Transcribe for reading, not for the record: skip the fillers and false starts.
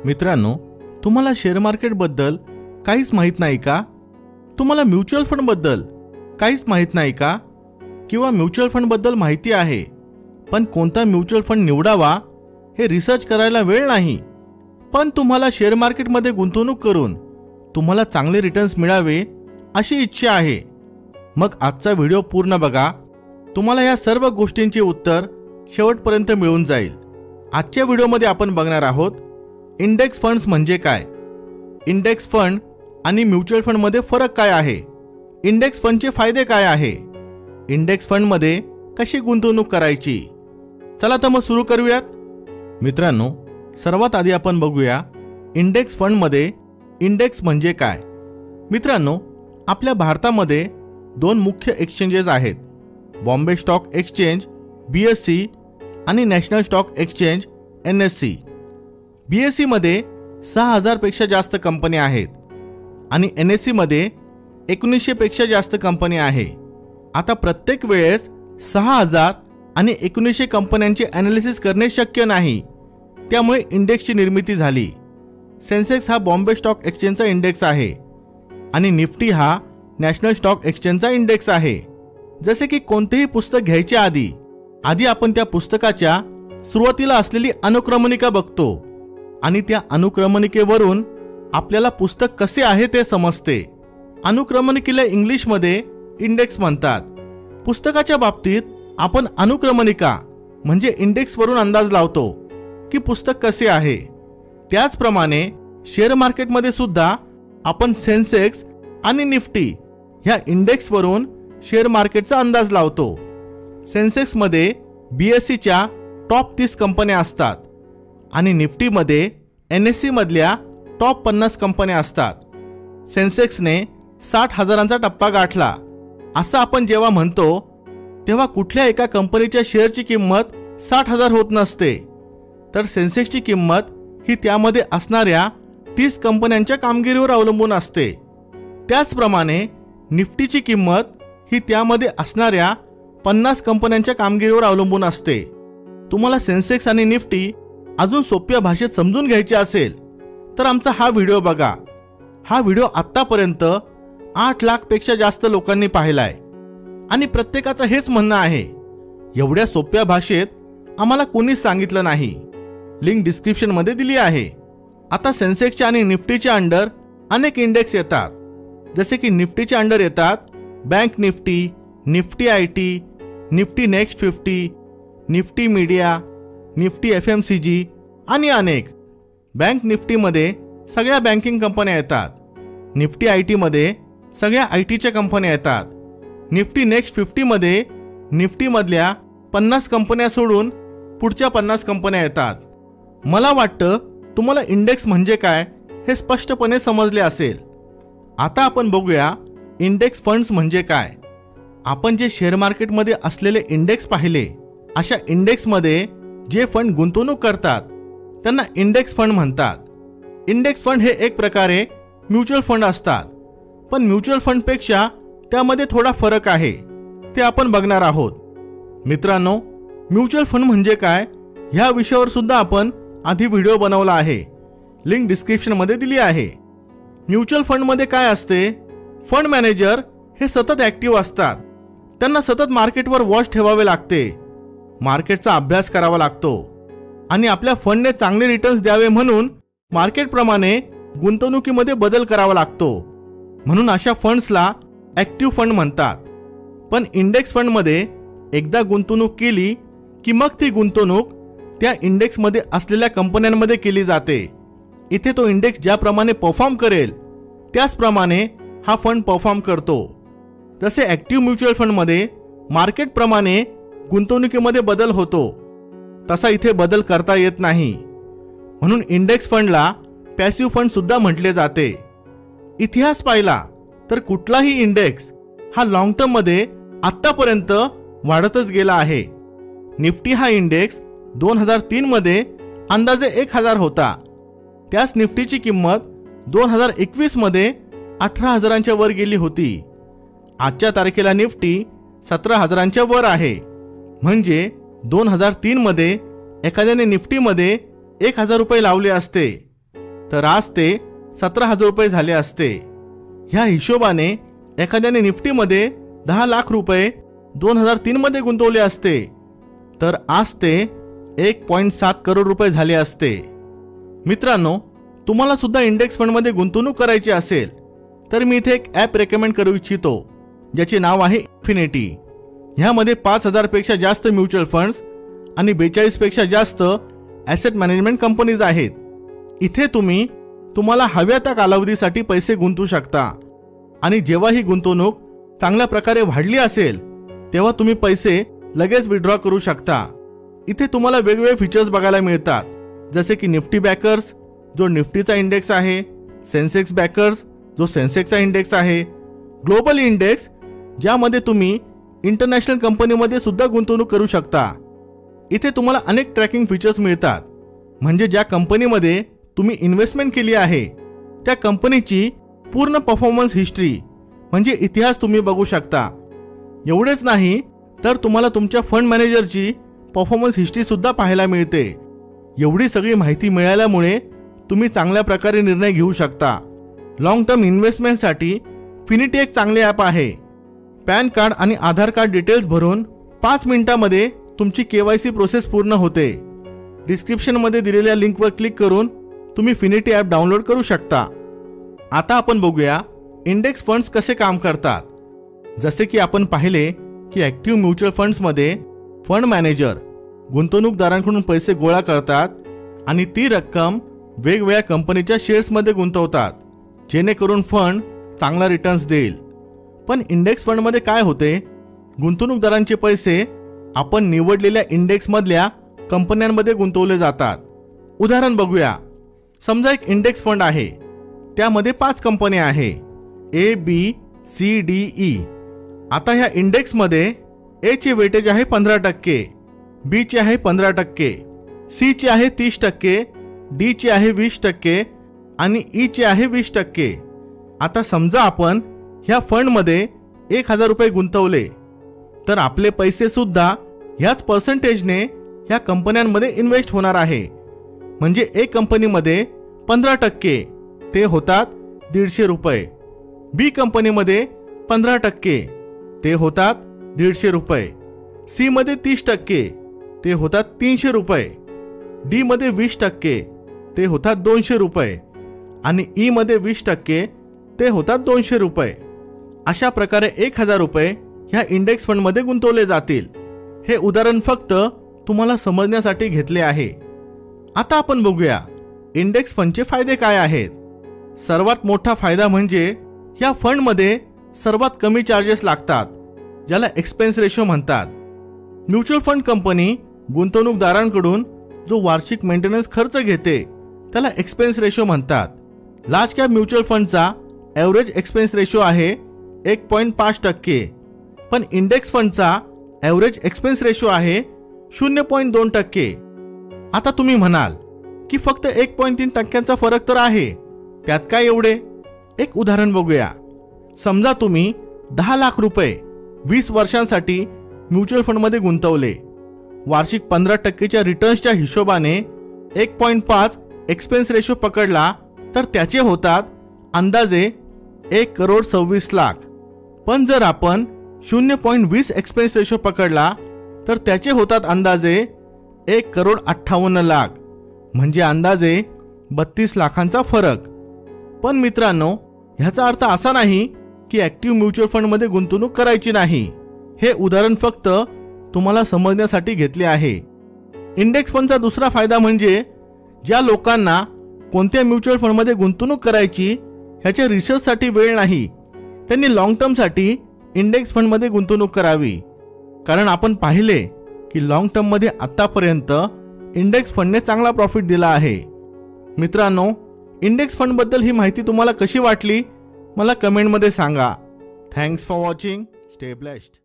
मित्रांनो, तुम्हाला share market बद्दल काहीच माहित नाही का? तुम्हाला म्युच्युअल फंड बद्दल काहीच माहित नाही का? किंवा म्युच्युअल फंड बद्दल माहिती आहे पण कोणता म्युच्युअल फंड निवडावा हे रिसर्च करायला वेळ नाही, पण तुम्हाला शेअर मार्केटमध्ये गुंतवणूक करून तुम्हाला चांगले रिटर्न्स मिळावे अशी इच्छा आहे? मग आजचा व्हिडिओ पूर्ण बघा, तुम्हाला या सर्व गोष्टींचे उत्तर शेवटपर्यंत मिळून जाईल। आजच्या व्हिडिओमध्ये आपण बघणार आहोत इंडेक्स फंड्स म्हणजे काय, इंडेक्स फंड आणि म्युच्युअल फंड मध्ये फरक काय आहे, इंडेक्स फंडचे फायदे काय आहे, इंडेक्स फंड मध्ये कशी गुंतवणूक करायची। चला तर मग सुरू करूयात। मित्रांनो, सर्वात आधी आपण बघूया इंडेक्स फंड मध्ये इंडेक्स म्हणजे काय। मित्रांनो, आपल्या भारतामध्ये दोन मुख्य एक्सचेंजेस आहेत, बॉम्बे स्टॉक एक्सचेंज BSE आणि national stock exchange NSE। BSE मध्ये 6000 पेक्षा जास्त कंपन्या आहेत आणि NSE मध्ये 1900 पेक्षा जास्त कंपन्या आहे। आता प्रत्येक वेळेस 6000 आणि 1900 कंपन्यांचे ॲनालिसिस करणे शक्य नाही, त्यामुळे इंडेक्सची निर्मिती झाली। सेन्सेक्स हा बॉम्बे स्टॉक एक्सचेंजचा इंडेक्स आहे आणि निफ्टी हा नॅशनल स्टॉक एक्सचेंजचा इंडेक्स आहे। जसे की कोणतेही पुस्तक घ्यायच्या आधी आपण त्या पुस्तकाच्या सुरुवातीला असलेली अनुक्रमणिका बघतो आणि त्या अनुक्रमणिकेवरून आपल्याला पुस्तक कसे आहे ते समजते। अनुक्रमणिकेला इंग्लिशमध्ये इंडेक्स म्हणतात। पुस्तकाच्या बाबतीत आपण अनुक्रमणिका म्हणजे इंडेक्सवरून अंदाज लावतो की पुस्तक कसे आहे। त्याचप्रमाणे शेअर मार्केटमध्ये सुद्धा आपण सेन्सेक्स आणि निफ्टी ह्या इंडेक्सवरून शेअर मार्केटचा अंदाज लावतो। सेन्सेक्स मध्ये BSE च्या टॉप 30 कंपन्या असतात आणि निफ्टी मध्ये NSE मधल्या टॉप 50 कंपन्या असतात। सेन्सेक्सने 60,000चा टप्पा गाठला असं आपण जेव्हा म्हणतो तेव्हा कुठल्या एका कंपनीच्या शेअरची किंमत 60,000 होत नसते, तर सेन्सेक्सची किंमत ही त्यामध्ये असणाऱ्या 30 कंपन्यांच्या कामगिरीवर अवलंबून असते। त्याचप्रमाणे निफ्टीची किंमत ही त्यामध्ये असणाऱ्या 50 कंपन्यांच्या कामगिरीवर अवलंबून असते। तुम्हाला सेन्सेक्स आणि निफ्टी अजून सोप्या भाषेत समजून घ्यायचे असेल तर आमचा हा व्हिडिओ बघा। हा व्हिडिओ आतापर्यंत 8 लाख पेक्षा जास्त लोकांनी पाहिलाय आणि प्रत्येकाचं हेच म्हणणं आहे, एवढ्या सोप्या भाषेत आम्हाला कोणीच सांगितलं नाही। लिंक डिस्क्रिप्शन मध्ये दिली आहे। आता सेन्सेक्सच्या आणि निफ्टीच्या अंडर अनेक इंडेक्स येतात, जसे की निफ्टीच्या अंडर येतात bank Nifty, Nifty IT, Nifty next 50, Nifty media, Nifty FMCG आणि अनेक। बँक निफ्टीमध्ये सगळ्या बँकिंग कंपन्या येतात, निफ्टी IT मध्ये सगळ्या ITच्या कंपन्या येतात, निफ्टी नेक्स्ट 50 मध्ये निफ्टी मधल्या 50 कंपन्या सोडून पुढच्या 50 कंपन्या येतात। मला वाटतं तुम्हाला इंडेक्स म्हणजे काय हे स्पष्टपणे समजले असेल। आता आपण बघूया इंडेक्स फंड्स म्हणजे काय। आपण जे शेअर मार्केटमध्ये असलेले इंडेक्स पाहिले, अशा इंडेक्समध्ये जे फंड गुंतवणूक करतात त्यांना इंडेक्स फंड म्हणतात। इंडेक्स फंड हे एक प्रकारे म्युच्युअल फंड असतात, पण म्युच्युअल फंडपेक्षा त्यामध्ये थोडा फरक आहे, ते आपण बघणार आहोत। मित्रांनो, म्युच्युअल फंड म्हणजे काय ह्या विषयावर सुद्धा आपण आधी व्हिडिओ बनवला आहे, लिंक डिस्क्रिप्शन मध्ये दिली आहे। म्युच्युअल फंड मध्ये काय असते, फंड मॅनेजर हे सतत ऍक्टिव्ह असतात, त्यांना सतत मार्केटवर वॉच ठेवावे लागते, मार्केटचा अभ्यास करावा लागतो आणि आपल्या फंडने चांगले रिटर्न्स द्यावे म्हणून मार्केटप्रमाणे गुंतवणुकीमध्ये बदल करावा लागतो, म्हणून अशा फंड्सला ऍक्टिव्ह फंड म्हणतात। पण इंडेक्स फंड मध्ये एकदा गुंतवणूक केली की मग ती गुंतवणूक त्या इंडेक्समध्ये असलेल्या कंपन्यांमध्ये केली जाते। इथे तो इंडेक्स ज्याप्रमाणे परफॉर्म करेल त्याचप्रमाणे हा फंड परफॉर्म करतो। जसे ऍक्टिव्ह म्युच्युअल फंड मध्ये मार्केट प्रमाणे गुंतवणुकीमध्ये बदल होतो, तसा इथे बदल करता येत नाही, म्हणून इंडेक्स फंडला पॅसिव्ह फंड सुद्धा म्हटले जाते। इतिहास पाहिला तर कुठलाही इंडेक्स हा लॉंग टर्म मध्ये आतापर्यंत वाढतच गेला आहे। निफ्टी हा इंडेक्स 2003 मध्ये अंदाजे 1000 होता, त्याच निफ्टीची किंमत 2021 मध्ये 18,000च्या वर गेली होती। आजच्या तारखेला निफ्टी 17,000च्या वर आहे, म्हणजे 2003 मध्ये एखाद्याने निफ्टीमध्ये 1000 रुपये लावले असते तर आज ते 17,000 रुपये झाले असते. ह्या हिशोबाने एखाद्याने निफ्टीमध्ये 10 लाख रुपये 2003 मध्ये गुंतवले असते तर आज ते 1.7 करोड रुपये झाले असते. मित्रांनो, तुम्हाला सुद्धा इंडेक्स फंडमध्ये गुंतवणूक करायची असेल तर मी इथे एक ॲप रेकमेंड करू इच्छितो ज्याचे नाव आहे इन्फिनिटी. ह्यामध्ये 5,000 पेक्षा जास्त म्युच्युअल फंड्स आणि 42 पेक्षा जास्त ॲसेट मॅनेजमेंट कंपनीज आहेत. इथे तुम्ही तुम्हाला हव्या त्या कालावधीसाठी पैसे गुंतवू शकता आणि जेव्हा ही गुंतवणूक चांगल्या प्रकारे वाढली असेल तेव्हा तुम्ही पैसे लगेच विड्रॉ करू शकता. इथे तुम्हाला वेगवेगळे फीचर्स बघायला मिळतात, जसे की निफ्टी बॅकर्स जो निफ्टीचा इंडेक्स आहे, सेन्सेक्स बॅकर्स जो सेन्सेक्सचा इंडेक्स आहे, ग्लोबल इंडेक्स ज्यामध्ये तुम्ही इंटरनॅशनल कंपनीमध्ये सुद्धा गुंतवणूक करू शकता. इथे तुम्हाला अनेक ट्रॅकिंग फीचर्स मिळतात, म्हणजे ज्या कंपनीमध्ये तुम्ही इन्व्हेस्टमेंट केली आहे त्या कंपनीची पूर्ण परफॉर्मन्स हिस्ट्री म्हणजे इतिहास तुम्ही बघू शकता. एवढेच नाही तर तुम्हाला तुमच्या फंड मॅनेजरची परफॉर्मन्स हिस्ट्री सुद्धा पाहायला मिळते. एवढी सगळी माहिती मिळाल्यामुळे तुम्ही चांगल्या प्रकारे निर्णय घेऊ शकता. लॉंग टर्म इन्व्हेस्टमेंटसाठी फिनिटी एक चांगले ॲप आहे. पॅन कार्ड आणि आधार कार्ड डिटेल्स भरून 5 मिनिटांमध्ये तुमची KYC प्रोसेस पूर्ण होते. डिस्क्रिप्शनमध्ये दिलेल्या लिंकवर क्लिक करून तुम्ही फिनिटी ॲप डाउनलोड करू शकता. आता आपण बघूया इंडेक्स फंड्स कसे काम करतात. जसे की आपण पाहिले की ॲक्टिव्ह म्युच्युअल फंड्समध्ये फंड मॅनेजर गुंतवणूकदारांकडून पैसे गोळा करतात आणि ती रक्कम वेगवेगळ्या कंपनीच्या शेअर्समध्ये गुंतवतात जेणेकरून फंड चांगला रिटर्न्स देईल. पण इंडेक्स फंडमध्ये काय होते, गुंतवणूकदारांचे पैसे आपण निवडलेल्या इंडेक्समधल्या कंपन्यांमध्ये गुंतवले जातात. उदाहरण बघूया. समजा एक इंडेक्स फंड आहे, त्यामध्ये 5 कंपन्या आहे ABCDE. आता ह्या इंडेक्समध्ये A चे वेटेज आहे 15%, B चे आहे 15%, C चे आहे 30%, D चे आहे 20% आणि E चे आहे 20%. आता समजा आपण ह्या फंडमध्ये 1,000 रुपये गुंतवले तर आपले पैसे सुद्धा ह्याच पर्सेंटेजने ह्या कंपन्यांमध्ये इन्व्हेस्ट होणार आहे. म्हणजे एक कंपनीमध्ये 15% ते होतात 150 रुपये, B कंपनीमध्ये 15% ते होतात 150 रुपये, C मध्ये 30% ते होतात 300 रुपये, D मध्ये 20% ते होतात 200 रुपये आणि E मध्ये 20% ते होतात 200 रुपये. अशा प्रकारे 1,000 रुपये ह्या इंडेक्स फंडमध्ये गुंतवले जातील. हे उदाहरण फक्त तुम्हाला समजण्यासाठी घेतले आहे. आता आपण बघूया इंडेक्स फंडचे फायदे काय आहेत. सर्वात मोठा फायदा म्हणजे या फंडमध्ये सर्वात कमी चार्जेस लागतात, ज्याला एक्सपेन्स रेशो म्हणतात. म्युच्युअल फंड कंपनी गुंतवणूकदारांकडून जो वार्षिक मेंटेनन्स खर्च घेते त्याला एक्सपेन्स रेशो म्हणतात. लार्ज कॅप म्युच्युअल फंडचा ॲव्हरेज एक्सपेन्स रेशो आहे 1.5%, पण इंडेक्स फंडचा ॲव्हरेज एक्सपेन्स रेशो आहे 0.2%. आता तुम्ही म्हणाल की फक्त 1.3% फरक तर आहे, त्यात काय एवढे. एक उदाहरण बघूया. समजा तुम्ही 10 लाख रुपये 20 वर्षांसाठी म्युच्युअल फंडमध्ये गुंतवले. वार्षिक 15%च्या रिटर्न्सच्या हिशोबाने 1.5 एक्सपेन्स रेशो पकडला तर त्याचे होतात अंदाजे 1,26,00,000. पण जर आपण 0.20 एक्सपेन्स रेशो पकडला तर त्याचे होतात अंदाजे 1,58,00,000, म्हणजे अंदाजे 32 लाखांचा फरक. पण मित्रांनो, ह्याचा अर्थ असा नाही की ॲक्टिव्ह म्युच्युअल फंडमध्ये गुंतवणूक करायची नाही. हे उदाहरण फक्त तुम्हाला समजण्यासाठी घेतले आहे. इंडेक्स फंडचा दुसरा फायदा म्हणजे ज्या लोकांना कोणत्या म्युच्युअल फंडमध्ये गुंतवणूक करायची ह्याच्या रिसर्चसाठी वेळ नाही, त्यांनी लॉंग टर्मसाठी इंडेक्स फंडमध्ये गुंतवणूक करावी. कारण आपण पाहिले की लॉंग टर्ममध्ये आतापर्यंत इंडेक्स फंडने चांगला प्रॉफिट दिला आहे. मित्रांनो, इंडेक्स फंडबद्दल ही माहिती तुम्हाला कशी वाटली मला कमेंटमध्ये सांगा. Thanks for watching. Stay blessed.